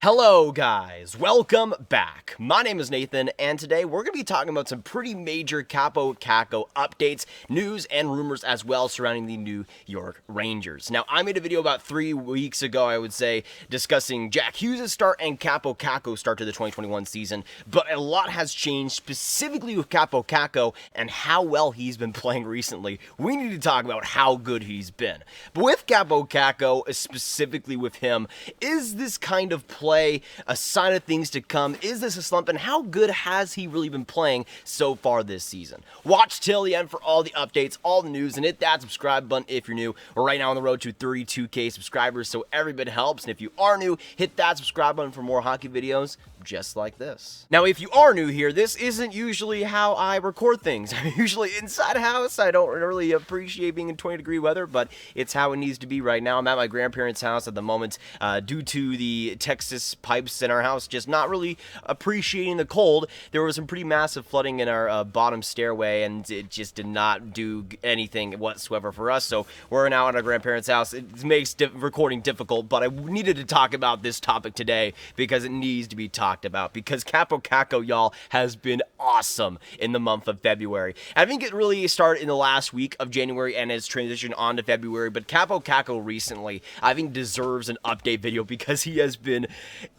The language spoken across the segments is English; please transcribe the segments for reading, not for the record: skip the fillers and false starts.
Hello guys, welcome back. My name is Nathan, and today we're going to be talking about some pretty major Kaapo Kakko updates, news, and rumors as well surrounding the New York Rangers. Now, I made a video about 3 weeks ago, I would say, discussing Jack Hughes' start and Kaapo Kakko's start to the 2021 season, but a lot has changed specifically with Kaapo Kakko and how well he's been playing recently. We need to talk about how good he's been. But with Kaapo Kakko, specifically with him, is this kind of play a sign of things to come? Is this a slump, and how good has he really been playing so far this season? Watch till the end for all the updates, all the news, and hit that subscribe button if you're new. We're right now on the road to 32K subscribers, so every bit helps, and if you are new, hit that subscribe button for more hockey videos just like this. Now, if you are new here, this isn't usually how I record things. I'm usually inside a house. I don't really appreciate being in 20-degree weather, but it's how it needs to be right now. I'm at my grandparents' house at the moment due to the Texas pipes in our house just not really appreciating the cold. There was some pretty massive flooding in our bottom stairway, and it just did not do anything whatsoever for us. So we're now at our grandparents' house. It makes recording difficult, but I needed to talk about this topic today because it needs to be talked about, because Kaapo Kakko, y'all, has been awesome in the month of February. I think it really started in the last week of January and has transitioned on to February, but Kaapo Kakko recently, I think, deserves an update video because he has been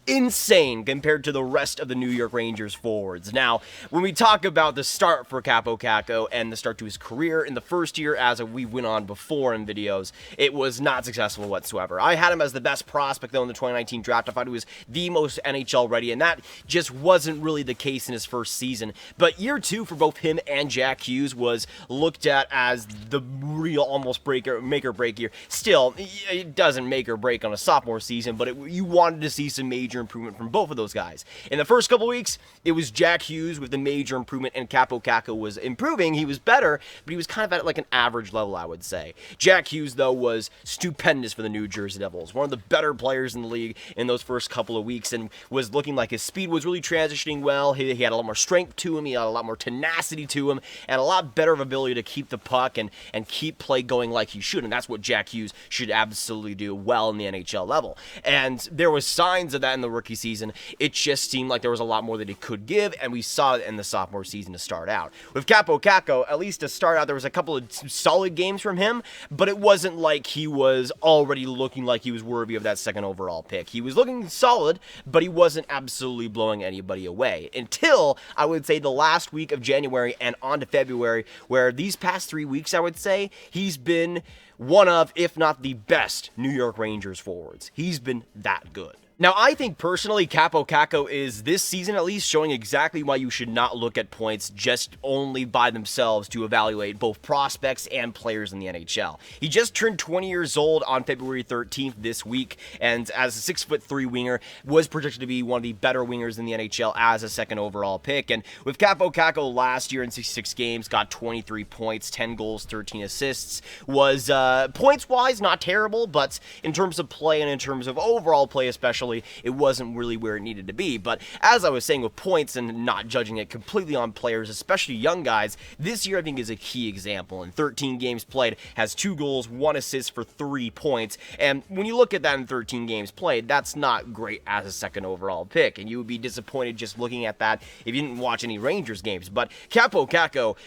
insane compared to the rest of the New York Rangers forwards. Now, when we talk about the start for Kaapo Kakko and the start to his career in the first year, as we went on before in videos, it was not successful whatsoever. I had him as the best prospect, though, in the 2019 draft. I thought he was the most NHL ready, and that just wasn't really the case in his first season. But year two for both him and Jack Hughes was looked at as the real almost make or break year. Still, it doesn't make or break on a sophomore season, but you wanted to see some major improvement from both of those guys. In the first couple weeks, it was Jack Hughes with the major improvement, and Kaapo Kakko was improving. He was better, but he was kind of at like an average level, I would say. Jack Hughes, though, was stupendous for the New Jersey Devils. One of the better players in the league in those first couple of weeks, and was looking like his speed was really transitioning well. He had a lot more strength to him, he had a lot more tenacity to him, and a lot better of ability to keep the puck and keep play going like he should, and that's what Jack Hughes should absolutely do well in the NHL level. And there was signs of that in the rookie season. It just seemed like there was a lot more that he could give, and we saw it in the sophomore season to start out. With Kaapo Kakko, at least to start out, there was a couple of solid games from him, but it wasn't like he was already looking like he was worthy of that second overall pick. He was looking solid, but he wasn't absolutely blowing anybody away until, I would say, the last week of January and on to February, where these past 3 weeks, I would say, he's been one of, if not the best, New York Rangers forwards. He's been that good. Now, I think personally, Kaapo Kakko is, this season at least, showing exactly why you should not look at points just only by themselves to evaluate both prospects and players in the NHL. He just turned 20 years old on February 13th this week, and as a 6'3" winger, was projected to be one of the better wingers in the NHL as a second overall pick. And with Kaapo Kakko last year in 66 games, got 23 points, 10 goals, 13 assists, was points-wise not terrible, but in terms of play and in terms of overall play especially, it wasn't really where it needed to be. But as I was saying, with points and not judging it completely on players, especially young guys, this year I think is a key example. In 13 games played, has 2 goals, 1 assist for 3 points. And when you look at that in 13 games played, that's not great as a second overall pick. And you would be disappointed just looking at that if you didn't watch any Rangers games. But Kaapo Kakko,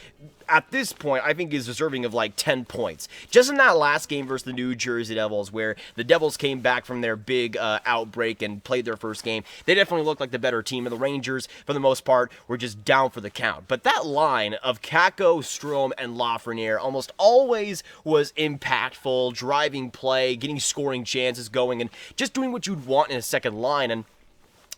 at this point, I think is deserving of like 10 points. Just in that last game versus the New Jersey Devils, where the Devils came back from their big outbreak and played their first game, they definitely looked like the better team, and the Rangers, for the most part, were just down for the count. But that line of Kakko, Strome, and Lafreniere almost always was impactful, driving play, getting scoring chances going, and just doing what you'd want in a second line. And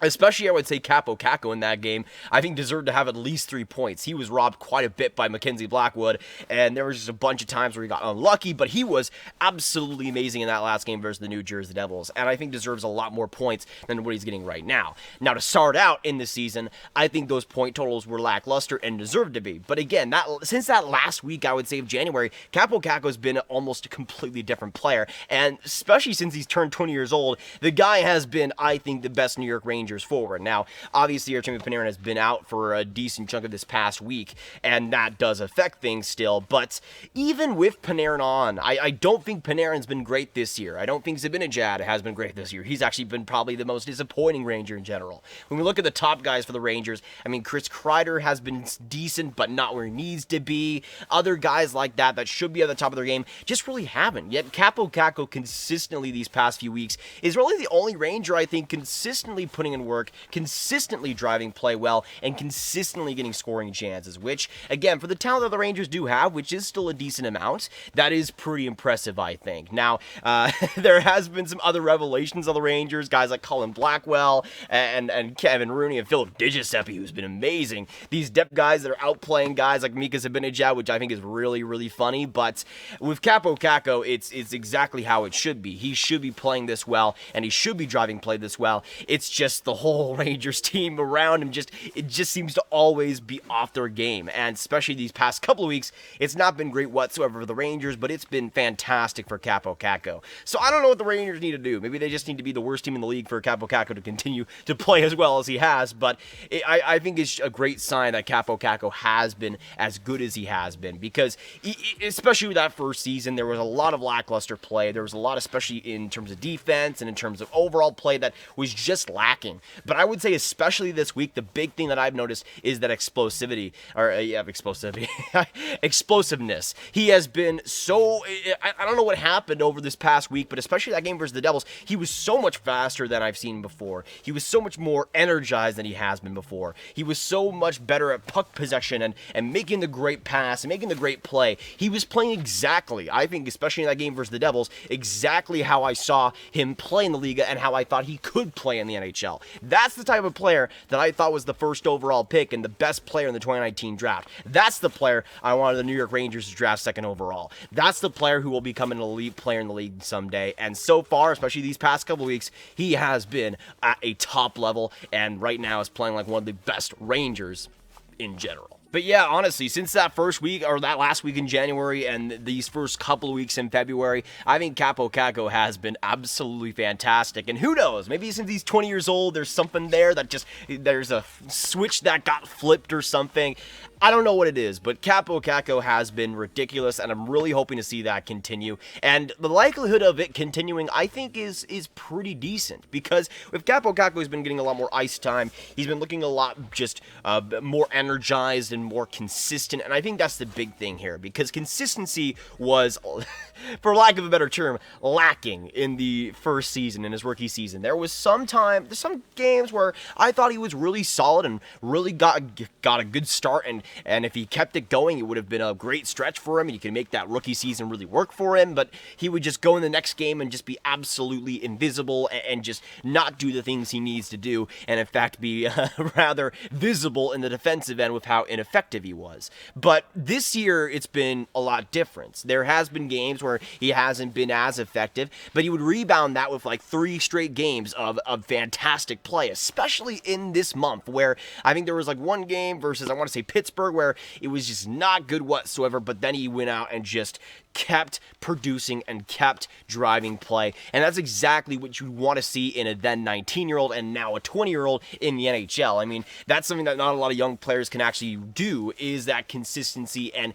especially, I would say, Kaapo Kakko in that game, I think deserved to have at least 3 points. He was robbed quite a bit by Mackenzie Blackwood, and there was just a bunch of times where he got unlucky, but he was absolutely amazing in that last game versus the New Jersey Devils, and I think deserves a lot more points than what he's getting right now. Now, to start out in the season, I think those point totals were lackluster and deserved to be. But again, since that last week, I would say, of January, Kaapo Kakko's been almost a completely different player, and especially since he's turned 20 years old, the guy has been, I think, the best New York Ranger Rangers forward. Now, obviously, Artemi Panarin has been out for a decent chunk of this past week, and that does affect things still, but even with Panarin on, I don't think Panarin's been great this year. I don't think Zibanejad has been great this year. He's actually been probably the most disappointing Ranger in general. When we look at the top guys for the Rangers, I mean, Chris Kreider has been decent, but not where he needs to be. Other guys like that should be at the top of their game just really haven't. Yet Kaapo Kakko consistently these past few weeks is really the only Ranger, I think, consistently putting in work, consistently driving play well, and consistently getting scoring chances, which, again, for the talent that the Rangers do have, which is still a decent amount, that is pretty impressive, I think. Now, there has been some other revelations of the Rangers, guys like Colin Blackwell and Kevin Rooney and Phil Digiuseppe, who's been amazing. These depth guys that are outplaying guys like Mika Zibanejad, which I think is really, really funny, but with Kaapo Kakko, it's exactly how it should be. He should be playing this well, and he should be driving play this well. It's just the whole Rangers team around him, it just seems to always be off their game, and especially these past couple of weeks, it's not been great whatsoever for the Rangers, but it's been fantastic for Kaapo Kakko. So I don't know what the Rangers need to do. Maybe they just need to be the worst team in the league for Kaapo Kakko to continue to play as well as he has, but I think it's a great sign that Kaapo Kakko has been as good as he has been, because especially with that first season, there was a lot of lackluster play. There was a lot, especially in terms of defense and in terms of overall play, that was just lacking. But I would say, especially this week, the big thing that I've noticed is that explosiveness. He has been so, I don't know what happened over this past week, but especially that game versus the Devils, he was so much faster than I've seen before. He was so much more energized than he has been before. He was so much better at puck possession and making the great pass and making the great play. He was playing exactly, I think, especially in that game versus the Devils, exactly how I saw him play in the Liga and how I thought he could play in the NHL. That's the type of player that I thought was the first overall pick and the best player in the 2019 draft. That's the player I wanted the New York Rangers to draft second overall. That's the player who will become an elite player in the league someday. And so far, especially these past couple weeks, he has been at a top level and right now is playing like one of the best Rangers in general. But yeah, honestly, since that first week, or that last week in January, and these first couple of weeks in February, I think Kaapo Kakko has been absolutely fantastic. And who knows, maybe since he's 20 years old, there's something there that there's a switch that got flipped or something. I don't know what it is, but Kaapo Kakko has been ridiculous, and I'm really hoping to see that continue. And the likelihood of it continuing, I think, is pretty decent, because with Kaapo Kakko, he's been getting a lot more ice time. He's been looking a lot just more energized and more consistent, and I think that's the big thing here, because consistency was, for lack of a better term, lacking in the first season, in his rookie season. There's some games where I thought he was really solid and really got a good start, and if he kept it going, it would have been a great stretch for him, and he could make that rookie season really work for him, but he would just go in the next game and just be absolutely invisible and just not do the things he needs to do, and in fact be rather visible in the defensive end with how ineffective he was. But this year, it's been a lot different. There has been games where he hasn't been as effective, but he would rebound that with like 3 straight games of fantastic play, especially in this month, where I think there was like one game versus, I want to say, Pittsburgh, where it was just not good whatsoever, but then he went out and just kept producing and kept driving play, and that's exactly what you want to see in a then 19-year-old and now a 20-year-old in the NHL. I mean, that's something that not a lot of young players can actually do, is that consistency and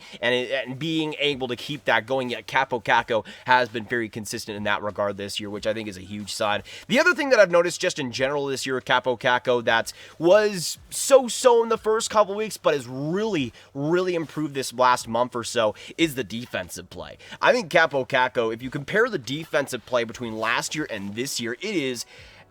being able to keep that going. Yet Kaapo Kakko has been very consistent in that regard this year, which I think is a huge sign. The other thing that I've noticed just in general this year with Kaapo Kakko that was so-so in the first couple weeks, but has really improved this last month or so, is the defensive play. I think Kaapo Kakko, if you compare the defensive play between last year and this year,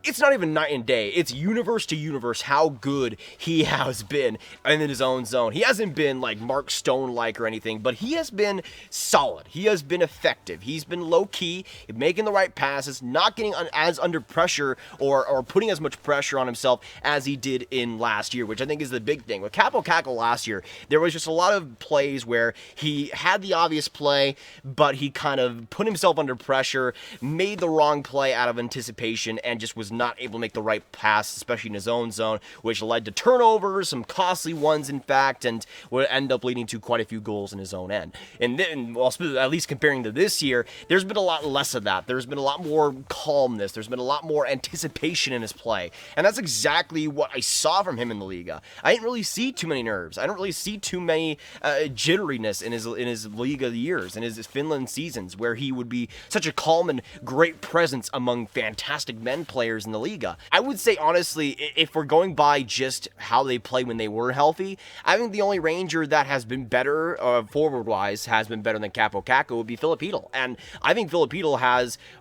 it's not even night and day. It's universe to universe how good he has been in his own zone. He hasn't been like Mark Stone-like or anything, but he has been solid. He has been effective. He's been low-key, making the right passes, not getting as under pressure or putting as much pressure on himself as he did in last year, which I think is the big thing. With Kaapo Kakko last year, there was just a lot of plays where he had the obvious play, but he kind of put himself under pressure, made the wrong play out of anticipation, and just was not able to make the right pass, especially in his own zone, which led to turnovers, some costly ones, in fact, and would end up leading to quite a few goals in his own end. And then, well, at least comparing to this year, there's been a lot less of that. There's been a lot more calmness. There's been a lot more anticipation in his play. And that's exactly what I saw from him in the Liga. I didn't really see too many nerves. I don't really see too many jitteriness in his Liga years, in his Finland seasons, where he would be such a calm and great presence among fantastic men players in the Liga. I would say, honestly, if we're going by just how they play when they were healthy, I think the only Ranger that has been better, forward-wise, has been better than Kaapo Kakko would be Filipino. And I think Filipino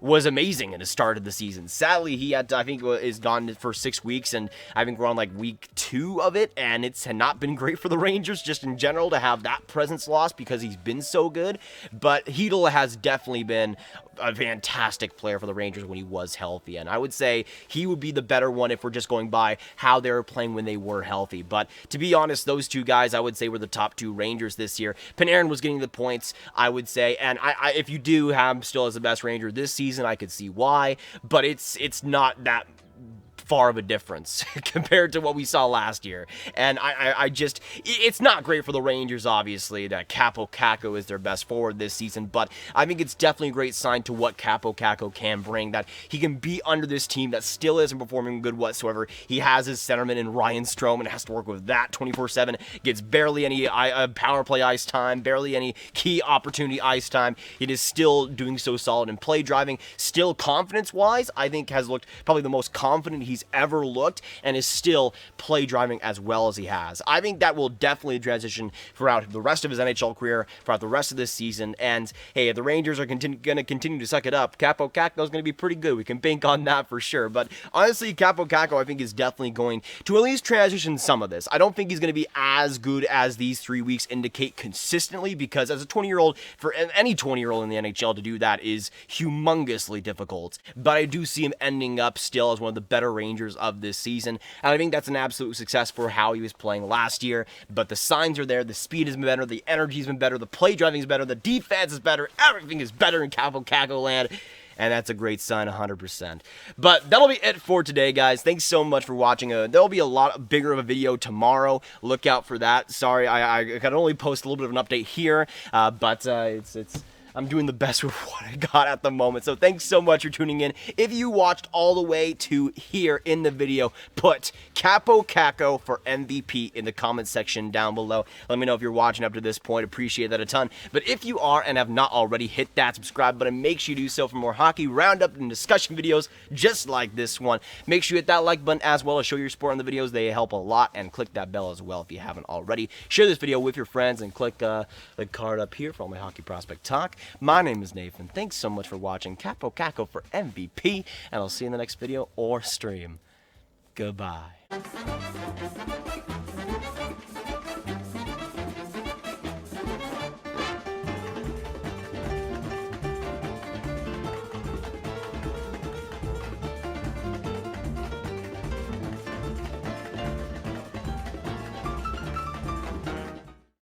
was amazing at the start of the season. Sadly, he had, I think, is gone for 6 weeks, and I think we're on like week 2 of it, and it's not been great for the Rangers just in general to have that presence lost because he's been so good. But Hedl has definitely been a fantastic player for the Rangers when he was healthy, and I would say he would be the better one if we're just going by how they were playing when they were healthy. But to be honest, those two guys I would say were the top 2 Rangers this year. Panarin was getting the points, I would say, and I if you do have him still as the best Ranger this season, I could see why, but it's not that far of a difference compared to what we saw last year. And I just, it's not great for the Rangers, obviously, that Kaapo Kakko is their best forward this season, but I think it's definitely a great sign to what Kaapo Kakko can bring, that he can be under this team that still isn't performing good whatsoever. He has his centerman in Ryan Strome and has to work with that 24/7, gets barely any power play ice time, barely any key opportunity ice time. It is still doing so solid in play driving, still confidence-wise, I think has looked probably the most confident he's ever looked, and is still play driving as well as he has. I think that will definitely transition throughout the rest of his NHL career, throughout the rest of this season, and hey, if the Rangers are going to continue to suck it up, Kaapo Kakko is going to be pretty good. We can bank on that for sure, but honestly, Kaapo Kakko I think is definitely going to at least transition some of this. I don't think he's going to be as good as these 3 weeks indicate consistently, because as a 20-year-old, for any 20-year-old in the NHL to do that is humongously difficult, but I do see him ending up still as one of the better Rangers of this season, and I think that's an absolute success for how he was playing last year. But the signs are there, the speed has been better, the energy's been better, the play driving is better, the defense is better, everything is better in Kaapo Kakko land, and that's a great sign, 100%. But that'll be it for today, guys. Thanks so much for watching. There'll be a lot bigger of a video tomorrow. Look out for that. Sorry, I can only post a little bit of an update here, but I'm doing the best with what I got at the moment. So thanks so much for tuning in. If you watched all the way to here in the video, put Kaapo Kakko for MVP in the comment section down below. Let me know if you're watching up to this point. Appreciate that a ton. But if you are and have not already, hit that subscribe button. Make sure you do so for more hockey roundup and discussion videos just like this one. Make sure you hit that like button as well as show your support on the videos. They help a lot. And click that bell as well if you haven't already. Share this video with your friends and click the card up here for all my hockey prospect talk. My name is Nathan. Thanks so much for watching. Kaapo Kakko for MVP, and I'll see you in the next video or stream. Goodbye.